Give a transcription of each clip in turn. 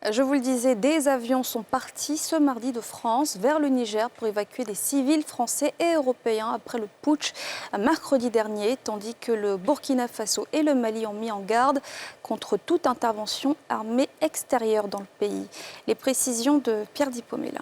Je vous le disais, des avions sont partis ce mardi de France vers le Niger pour évacuer des civils français et européens après le putsch mercredi dernier, tandis que le Burkina Faso et le Mali ont mis en garde contre toute intervention armée extérieure dans le pays. Les précisions de Pierre Dipomela.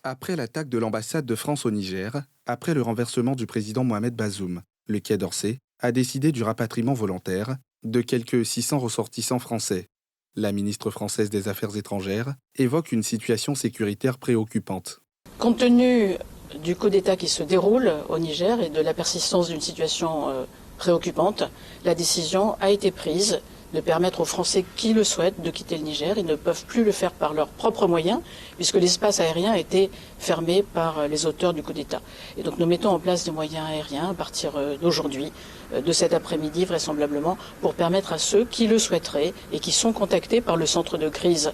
Après l'attaque de l'ambassade de France au Niger, après le renversement du président Mohamed Bazoum, le Quai d'Orsay a décidé du rapatriement volontaire de quelques 600 ressortissants français. La ministre française des Affaires étrangères évoque une situation sécuritaire préoccupante. Compte tenu du coup d'État qui se déroule au Niger et de la persistance d'une situation préoccupante, la décision a été prise de permettre aux Français qui le souhaitent de quitter le Niger. Ils ne peuvent plus le faire par leurs propres moyens, puisque l'espace aérien a été fermé par les auteurs du coup d'État. Et donc nous mettons en place des moyens aériens à partir d'aujourd'hui, de cet après-midi vraisemblablement, pour permettre à ceux qui le souhaiteraient et qui sont contactés par le centre de crise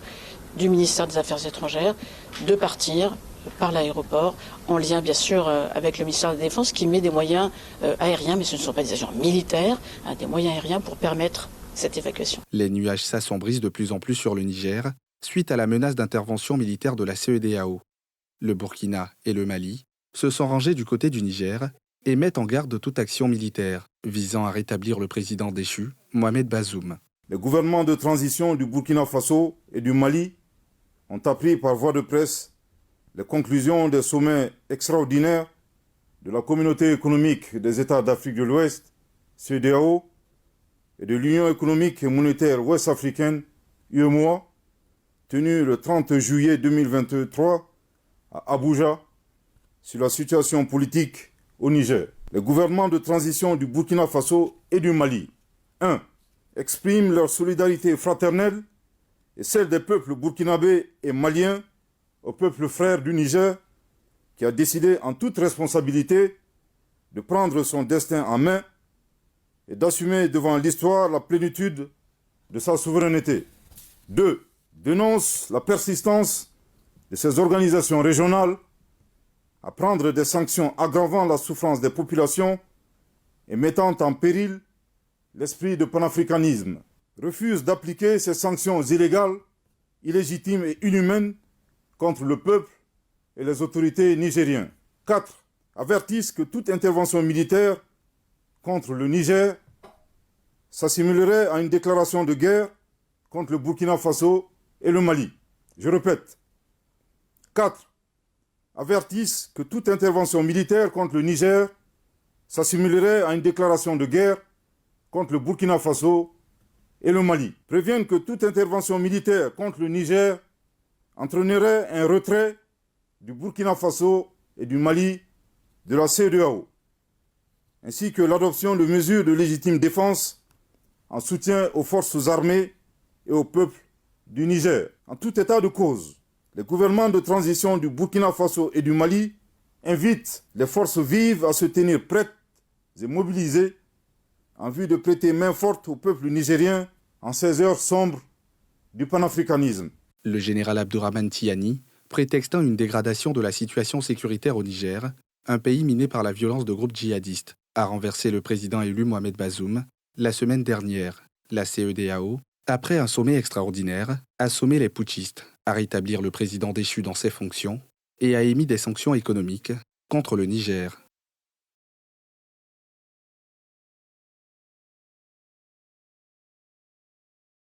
du ministère des Affaires étrangères de partir par l'aéroport, en lien bien sûr avec le ministère de la Défense qui met des moyens aériens, mais ce ne sont pas des avions militaires, des moyens aériens pour permettre cette évacuation. Les nuages s'assombrissent de plus en plus sur le Niger, suite à la menace d'intervention militaire de la CEDEAO. Le Burkina et le Mali se sont rangés du côté du Niger et mettent en garde de toute action militaire visant à rétablir le président déchu, Mohamed Bazoum. Les gouvernements de transition du Burkina Faso et du Mali ont appris par voie de presse les conclusions des sommets extraordinaires de la Communauté économique des États d'Afrique de l'Ouest, CEDEAO, et de l'Union économique et monétaire ouest-africaine, UEMOA, tenue le 30 juillet 2023 à Abuja, sur la situation politique au Niger. Les gouvernements de transition du Burkina Faso et du Mali, 1. expriment leur solidarité fraternelle et celle des peuples burkinabés et maliens au peuple frère du Niger, qui a décidé en toute responsabilité de prendre son destin en main et d'assumer devant l'histoire la plénitude de sa souveraineté. 2. dénonce la persistance de ces organisations régionales à prendre des sanctions aggravant la souffrance des populations et mettant en péril l'esprit de panafricanisme. Refuse d'appliquer ces sanctions illégales, illégitimes et inhumaines contre le peuple et les autorités nigériennes. 4. avertissent que toute intervention militaire contre le Niger s'assimilerait à une déclaration de guerre contre le Burkina Faso et le Mali. Je répète. 4. avertissent que toute intervention militaire contre le Niger s'assimilerait à une déclaration de guerre contre le Burkina Faso et le Mali. Préviennent que toute intervention militaire contre le Niger entraînerait un retrait du Burkina Faso et du Mali de la CEDEAO, ainsi que l'adoption de mesures de légitime défense en soutien aux forces armées et au peuple du Niger. En tout état de cause, les gouvernements de transition du Burkina Faso et du Mali invitent les forces vives à se tenir prêtes et mobilisées en vue de prêter main forte au peuple nigérien en ces heures sombres du panafricanisme. Le général Abdourahmane Tiani, prétextant une dégradation de la situation sécuritaire au Niger, un pays miné par la violence de groupes djihadistes, a renversé le président élu Mohamed Bazoum la semaine dernière. La CEDEAO, après un sommet extraordinaire, a sommé les putschistes à rétablir le président déchu dans ses fonctions et a émis des sanctions économiques contre le Niger.